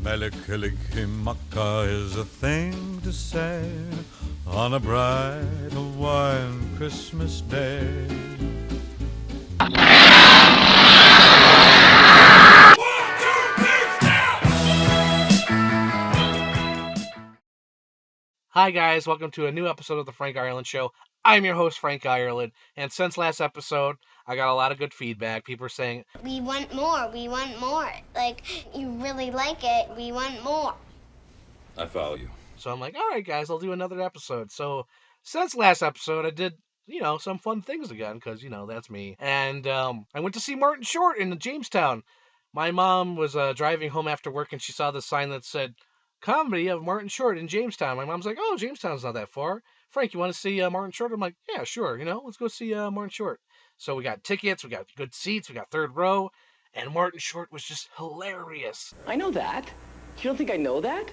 Melikilikimaka is a thing to say on a bright Hawaiian Christmas day. Hi guys, welcome to a new episode of the Frank Ireland Show. I'm your host, Frank Ireland, and since last episode, I got a lot of good feedback. People are saying, we want more, like, you really like it, we want more. I follow you. So I'm like, alright guys, I'll do another episode. So, since last episode, I did, some fun things again, because, that's me. And I went to see Martin Short in Jamestown. My mom was driving home after work, and she saw the sign that said, Comedy of Martin Short in Jamestown. My mom's like, oh, Jamestown's not that far. Frank, you want to see Martin Short? I'm like, yeah, sure, let's go see Martin Short. So we got tickets, we got good seats, we got third row, and Martin Short was just hilarious. I know that. You don't think I know that?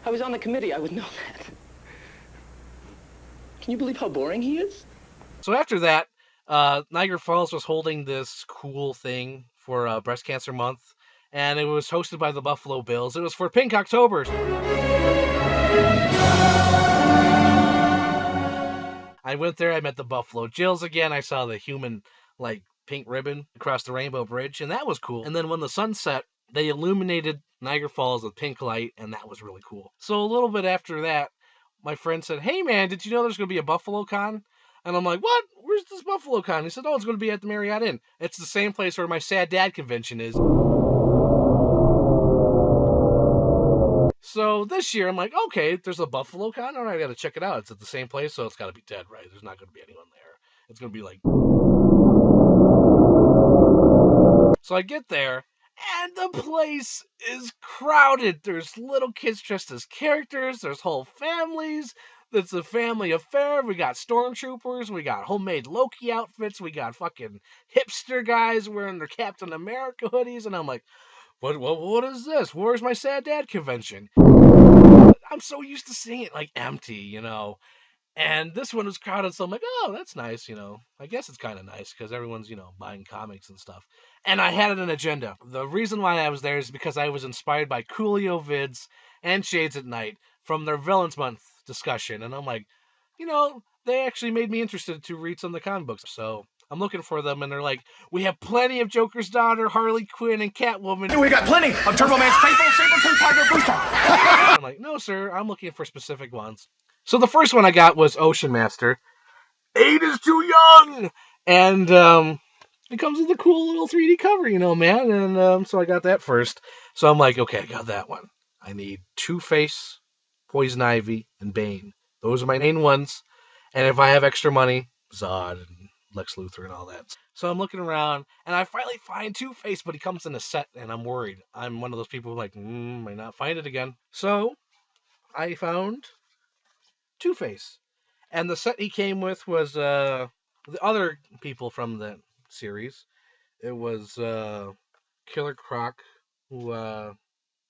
I was on the committee, I would know that. Can you believe how boring he is? So after that, Niagara Falls was holding this cool thing for Breast Cancer Month, and it was hosted by the Buffalo Bills. It was for Pink October. I went there, I met the Buffalo Jills again, I saw the human, pink ribbon across the Rainbow Bridge, and that was cool. And then when the sun set, they illuminated Niagara Falls with pink light, and that was really cool. So a little bit after that, my friend said, hey man, did you know there's going to be a Buffalo Con? And I'm like, what? Where's this Buffalo Con? He said, oh, it's going to be at the Marriott Inn. It's the same place where my Sad Dad convention is. So this year, I'm like, okay, there's a Buffalo Con. All right, I got to check it out. It's at the same place, so it's got to be dead, right? There's not going to be anyone there. It's going to be like... So I get there, and the place is crowded. There's little kids dressed as characters. There's whole families. It's a family affair. We got stormtroopers. We got homemade Loki outfits. We got fucking hipster guys wearing their Captain America hoodies. And I'm like, what is this? Where's my Sad Dad convention? I'm so used to seeing it empty, And this one was crowded, so I'm like, oh, that's nice, I guess it's kind of nice because everyone's, buying comics and stuff. And I had an agenda. The reason why I was there is because I was inspired by Coolio Vids and Shades at Night from their Villains Month discussion. And I'm like, they actually made me interested to read some of the comic books. So I'm looking for them, and they're like, we have plenty of Joker's daughter, Harley Quinn, and Catwoman. We got plenty of Turbo Man's Faithful, Sabretooth, Tiger, Booster. I'm like, no, sir, I'm looking for specific ones. So the first one I got was Ocean Master. 8 is too young! And it comes with a cool little 3D cover, man. And so I got that first. So I'm like, okay, I got that one. I need Two-Face, Poison Ivy, and Bane. Those are my main ones. And if I have extra money, Zod and Lex Luthor and all that. So I'm looking around, and I finally find Two-Face, but he comes in a set, and I'm worried. I'm one of those people who might not find it again. So I found Two-Face. And the set he came with was the other people from the series. It was Killer Croc, who I'm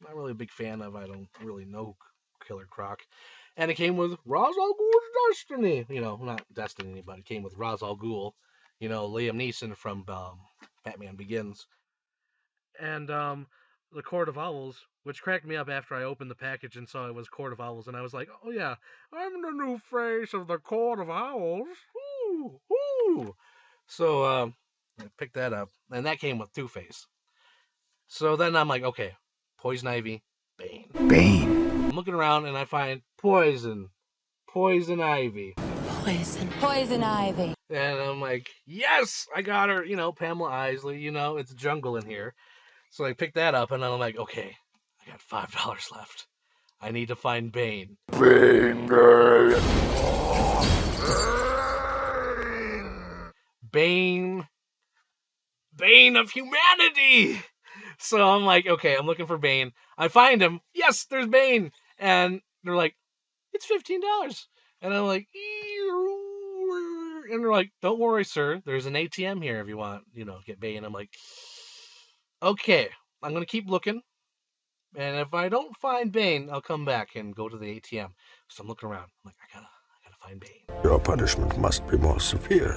not really a big fan of. I don't really know Killer Croc. And it came with Ra's al Ghul's Destiny. Not Destiny, but it came with Ra's al Ghul. Liam Neeson from Batman Begins. And the Court of Owls, which cracked me up after I opened the package and saw it was Court of Owls. And I was like, oh yeah, I'm the new face of the Court of Owls. Woo, woo. So I picked that up. And that came with Two-Face. So then I'm like, okay, Poison Ivy, Bane. I'm looking around and I find Poison Ivy. Poison Ivy. And I'm like, yes, I got her, Pamela Isley, it's jungle in here. So I picked that up and I'm like, okay, I got $5 left. I need to find Bane. Bane of humanity! So I'm like, okay, I'm looking for Bane. I find him. Yes, there's Bane. And they're like, it's $15. And I'm like, and they're like, don't worry, sir. There's an ATM here if you want, get Bane. I'm like, okay, I'm going to keep looking. And if I don't find Bane, I'll come back and go to the ATM. So I'm looking around. I'm like, I gotta find Bane. Your punishment must be more severe.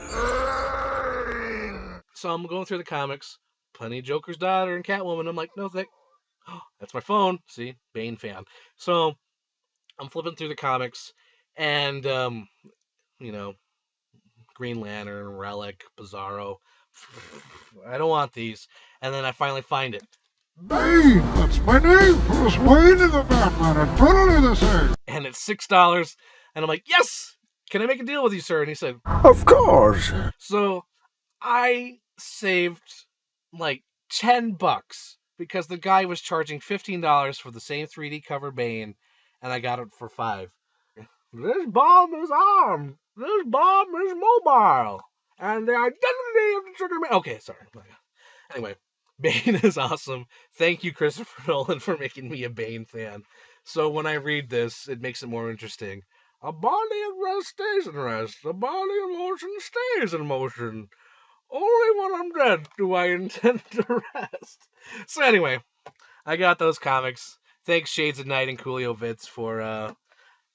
So I'm going through the comics. Plenty of Joker's daughter and Catwoman. I'm like, no, That's my phone. See, Bane fan. So I'm flipping through the comics, and you know, Green Lantern, Relic, Bizarro. I don't want these. And then I finally find it. Bane, that's my name. Bruce Wayne is the Batman, and totally the same. And it's $6. And I'm like, yes! Can I make a deal with you, sir? And he said, Of course. so I saved like $10 because the guy was charging $15 for the same 3D cover Bane, and I got it for $5. This bomb is armed. This bomb is mobile. And the identity of the Trigger Man. Okay, sorry. Anyway, Bane is awesome. Thank you, Christopher Nolan, for making me a Bane fan. So when I read this, it makes it more interesting. A body at rest stays in rest. A body in motion stays in motion. Only when I'm dead do I intend to rest. So anyway, I got those comics. Thanks Shades of Night and Coolio Vitz for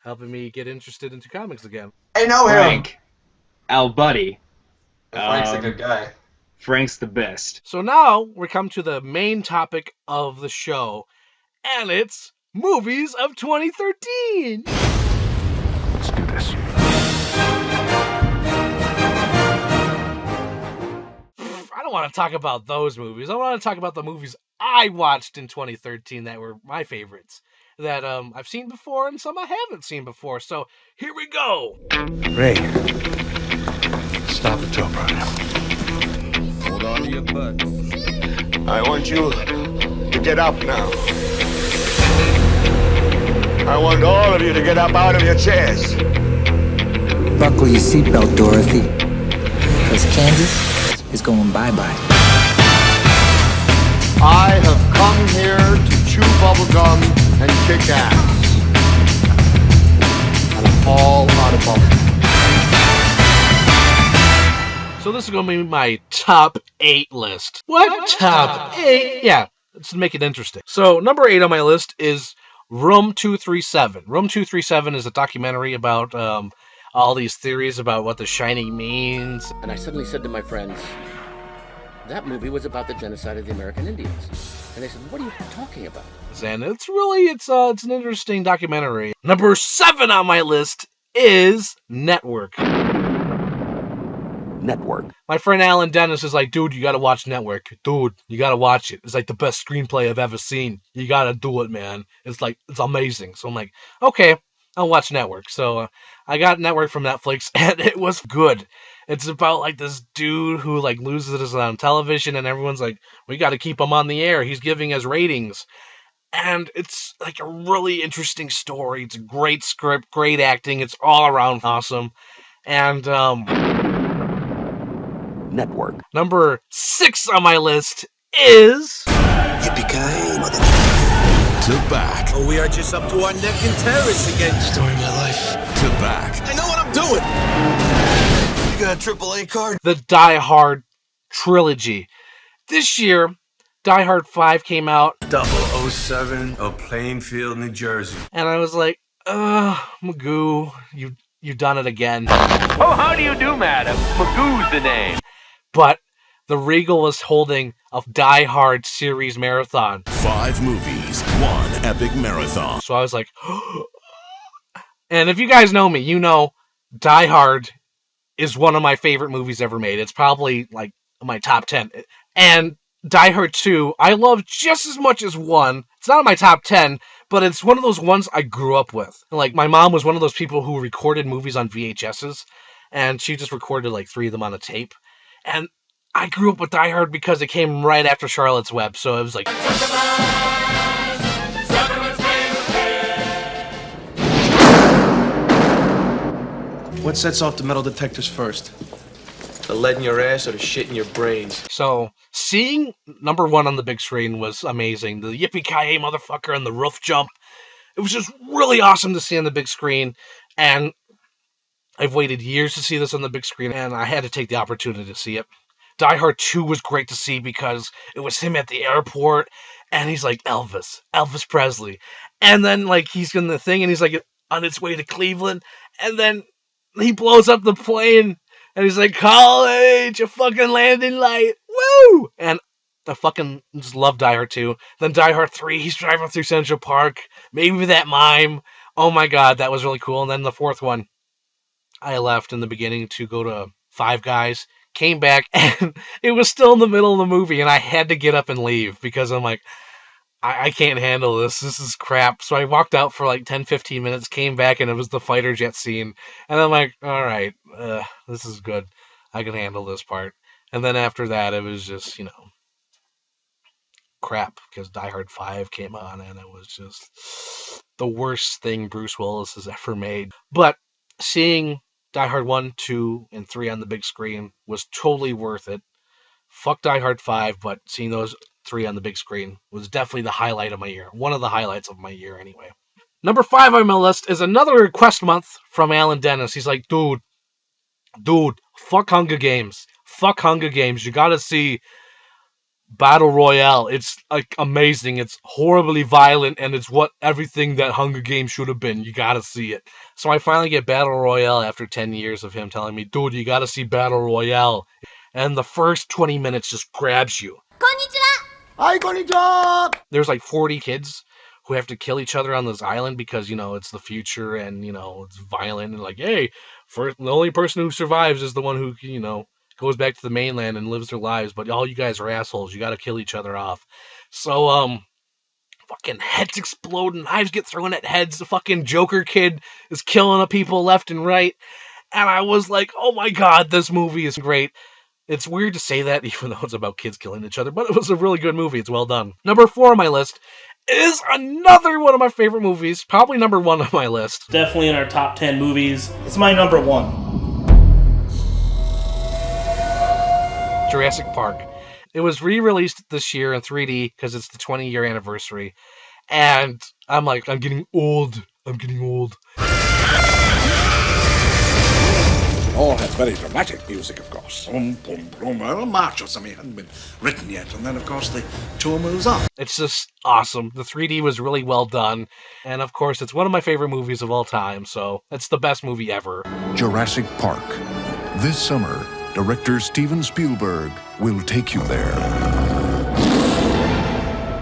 helping me get interested into comics again. I know him. Frank, our buddy. Frank's a good guy. Frank's the best. So now we come to the main topic of the show, and it's movies of 2013. Let's do this. I don't want to talk about those movies. I want to talk about the movies I watched in 2013 that were my favorites, that I've seen before and some I haven't seen before. So here we go. Ray, stop the tow, brother. Hold on to your butt. I want you to get up now. I want all of you to get up out of your chairs. Buckle your seatbelt, Dorothy, because Kansas is going bye-bye. I have come here to chew bubblegum and kick ass. And I'm all out of bubblegum. So this is going to be my top 8 list. What? Top 8? Yeah, let's make it interesting. So number 8 on my list is Room 237. Room 237 is a documentary about all these theories about what The Shining means. And I suddenly said to my friends, that movie was about the genocide of the American Indians. And they said, what are you talking about? And it's an interesting documentary. Number 7 on my list is Network. Network. My friend Alan Dennis is like, dude, you gotta watch Network. Dude, you gotta watch it. It's like the best screenplay I've ever seen. You gotta do it, man. It's amazing. So I'm like, okay, I'll watch Network. So I got Network from Netflix, and it was good. It's about like this dude who like loses it on television, and everyone's like, we gotta keep him on the air. He's giving us ratings. And it's like a really interesting story. It's a great script, great acting. It's all around awesome. And Network. Number 6 on my list is Yippee-ki-yay, motherfucker. To back. Oh, we are just up to our neck in terrorists again. Story of my life. To back. I know what I'm doing. You got a AAA card? The Die Hard trilogy. This year, Die Hard 5 came out. 007 of Plainfield, New Jersey. And I was like, Magoo, you done it again. Oh, how do you do, madam? Magoo's the name. But the Regal was holding a Die Hard series marathon. 5 movies, 1 epic marathon. So I was like, and if you guys know me, you know Die Hard is one of my favorite movies ever made. It's probably like my top 10. And Die Hard 2, I love just as much as 1. It's not in my top 10, but it's one of those ones I grew up with. Like, my mom was one of those people who recorded movies on VHSs, and she just recorded like 3 of them on a tape. And I grew up with Die Hard because it came right after Charlotte's Web, so it was like... What sets off the metal detectors first? The lead in your ass or the shit in your brains? So, seeing number 1 on the big screen was amazing. The yippee-ki-yay motherfucker and the roof jump. It was just really awesome to see on the big screen, and I've waited years to see this on the big screen, and I had to take the opportunity to see it. Die Hard 2 was great to see because it was him at the airport, and he's like, Elvis Presley. And then, like, he's in the thing, and he's like on its way to Cleveland, and then he blows up the plane, and he's like, college, a fucking landing light, woo! And I fucking just love Die Hard 2. Then Die Hard 3, he's driving through Central Park. Maybe that mime. Oh my god, that was really cool. And then the fourth one, I left in the beginning to go to Five Guys. Came back, and it was still in the middle of the movie, and I had to get up and leave because I'm like, I can't handle this. This is crap. So I walked out for like 10, 15 minutes, came back, and it was the fighter jet scene. And I'm like, all right, this is good. I can handle this part. And then after that, it was just, crap, because Die Hard 5 came on, and it was just the worst thing Bruce Willis has ever made. But seeing Die Hard 1, 2, and 3 on the big screen was totally worth it. Fuck Die Hard 5, but seeing those 3 on the big screen was definitely the highlight of my year. One of the highlights of my year, anyway. Number 5 on my list is another request month from Alan Dennis. He's like, dude, fuck Hunger Games. Fuck Hunger Games. You gotta see Battle Royale. It's like amazing. It's horribly violent, and it's what everything that Hunger Games should have been. You gotta see it. So I finally get Battle Royale after 10 years of him telling me, dude, you gotta see Battle Royale. And the first 20 minutes just grabs you. Konnichiwa! Hi, konnichiwa! There's like 40 kids who have to kill each other on this island because, it's the future and, it's violent. And like, hey, the only person who survives is the one who, goes back to the mainland and lives their lives. But all you guys are assholes. You got to kill each other off. So, fucking heads explode and knives get thrown at heads. The fucking Joker kid is killing people left and right. And I was like, oh my god, this movie is great. It's weird to say that, even though it's about kids killing each other, but it was a really good movie. It's well done. Number 4 on my list is another one of my favorite movies. Probably number 1 on my list. Definitely in our top 10 movies. It's my number 1. Jurassic Park. It was re-released this year in 3D because it's the 20-year anniversary. And I'm like, I'm getting old. All has very dramatic music, of course. Boom, boom, boom, or a march or something hadn't been written yet. And then, of course, the tour moves on. It's just awesome. The 3D was really well done. And, of course, it's one of my favorite movies of all time. So it's the best movie ever. Jurassic Park. This summer, director Steven Spielberg will take you there.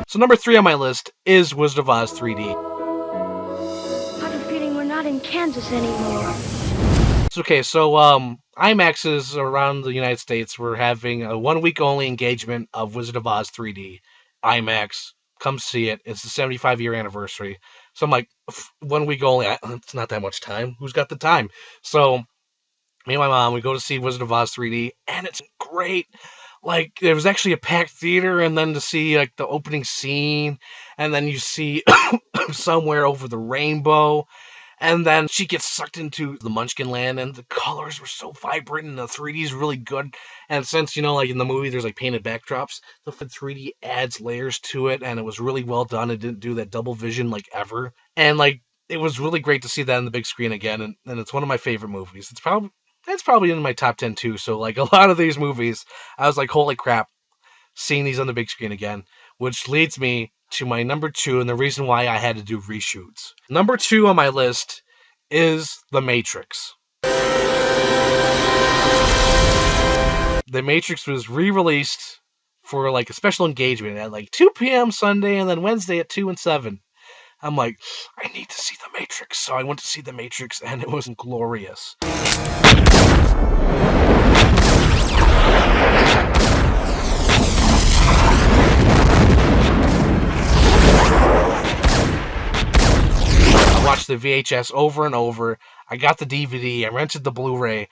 So number 3 on my list is Wizard of Oz 3D. I have a feeling we're not in Kansas anymore. Okay, so IMAXs around the United States were having a 1-week-only engagement of Wizard of Oz 3D. IMAX, come see it. It's the 75-year anniversary. So I'm like, 1 week only, it's not that much time. Who's got the time? So me and my mom, we go to see Wizard of Oz 3D, and it's great. Like, there was actually a packed theater, and then to see, like, the opening scene, and then you see Somewhere Over the Rainbow, and then she gets sucked into the Munchkin land, and the colors were so vibrant, and the 3D is really good. And since, like in the movie, there's like painted backdrops, the 3D adds layers to it, and it was really well done. It didn't do that double vision like ever. And like, it was really great to see that on the big screen again, and it's one of my favorite movies. It's probably in my top 10 too. So like a lot of these movies, I was like, holy crap, seeing these on the big screen again, which leads me to my number 2 and the reason why I had to do reshoots. Number 2 on my list is The Matrix. The Matrix was re-released for like a special engagement at like 2 p.m. Sunday and then Wednesday at 2 and 7. I'm like, I need to see The Matrix. So I went to see The Matrix and it was glorious. I watched the VHS over and over. I got the DVD. I rented the Blu-ray.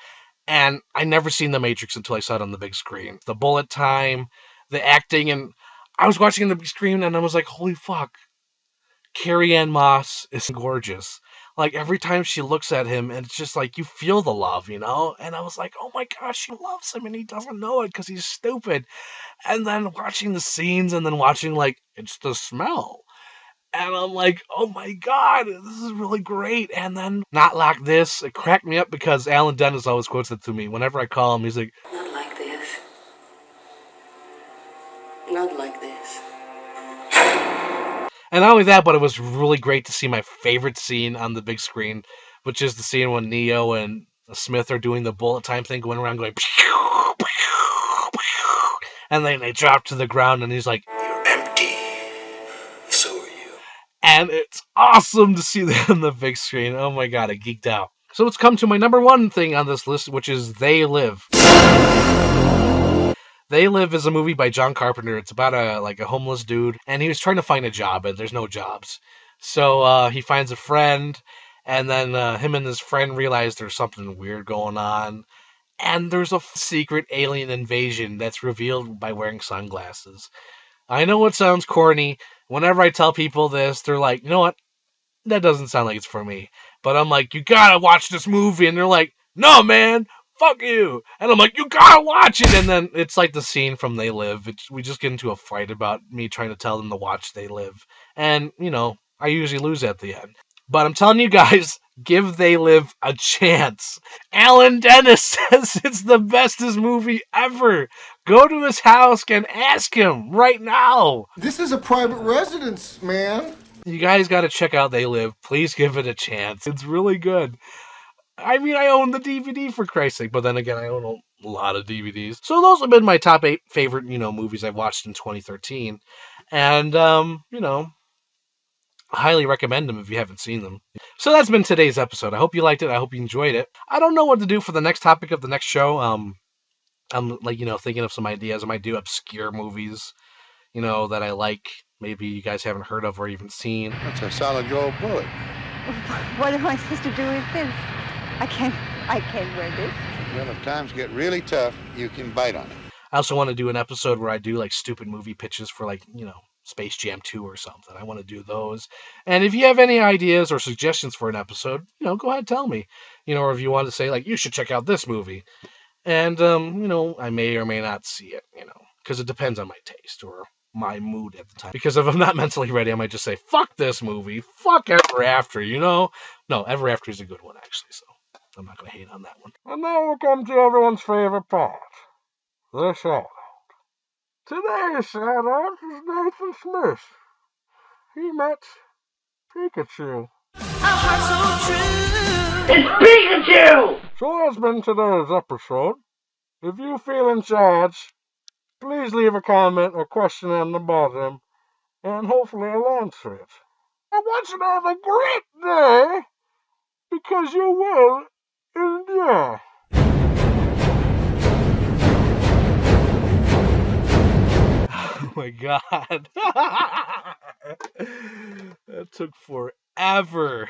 And I never seen The Matrix until I saw it on the big screen. The bullet time, the acting, and I was watching on the big screen and I was like, holy fuck. Carrie-Anne Moss is gorgeous. Like, every time she looks at him, and it's just like, you feel the love, And I was like, oh my gosh, she loves him, and he doesn't know it because he's stupid. And then watching the scenes, and then watching, like, it's the smell. And I'm like, oh my god, this is really great. And then, Not Like This, it cracked me up because Alan Dennis always quotes it to me. Whenever I call him, he's like, not like this. Not like this. And not only that, but it was really great to see my favorite scene on the big screen, which is the scene when Neo and Smith are doing the bullet time thing, going around going, pew, pew, pew. And then they drop to the ground, and he's like, You're empty. So are you. and it's awesome to see that on the big screen. Oh my god, I geeked out. So let's come to my number one thing on this list, which is They Live. They Live is a movie by John Carpenter. It's about a homeless dude, and he was trying to find a job, and there's no jobs. So he finds a friend, and then him and his friend realize there's something weird going on, and there's a secret alien invasion that's revealed by wearing sunglasses. I know it sounds corny. Whenever I tell people this, they're like, you know what? That doesn't sound like it's for me. But I'm like, you gotta watch this movie, and they're like, no, man. Fuck you! And I'm like, you gotta watch it! And then it's like the scene from They Live. We just get into a fight about me trying to tell them to watch They Live. And, I usually lose at the end. But I'm telling you guys, give They Live a chance. Alan Dennis says it's the bestest movie ever. Go to his house and ask him right now. This is a private residence, man. You guys gotta check out They Live. Please give it a chance. It's really good. I mean, I own the DVD, for Christ's sake, but then again, I own a lot of DVDs. So those have been my top 8 favorite, movies I've watched in 2013. And, I highly recommend them if you haven't seen them. So that's been today's episode. I hope you liked it. I hope you enjoyed it. I don't know what to do for the next topic of the next show. I'm, thinking of some ideas. I might do obscure movies, that I like. Maybe you guys haven't heard of or even seen. That's a solid gold bullet. What am I supposed to do with this? I can't wear this. Well, if times get really tough, you can bite on it. I also want to do an episode where I do stupid movie pitches for Space Jam 2 or something. I want to do those. And if you have any ideas or suggestions for an episode, go ahead and tell me. Or if you want to say you should check out this movie. And I may or may not see it, because it depends on my taste or my mood at the time. Because if I'm not mentally ready, I might just say, fuck this movie, fuck Ever After, No, Ever After is a good one, actually, so I'm not going to hate on that one. And now we come to everyone's favorite part, the shout-out. Today's shout-out is Nathan Smith. He met Pikachu. It's Pikachu! So that's been today's episode. If you feel in charge, please leave a comment or question on the bottom, and hopefully I'll answer it. I want you to have a great day, because you will enjoy. Oh my god. That took forever.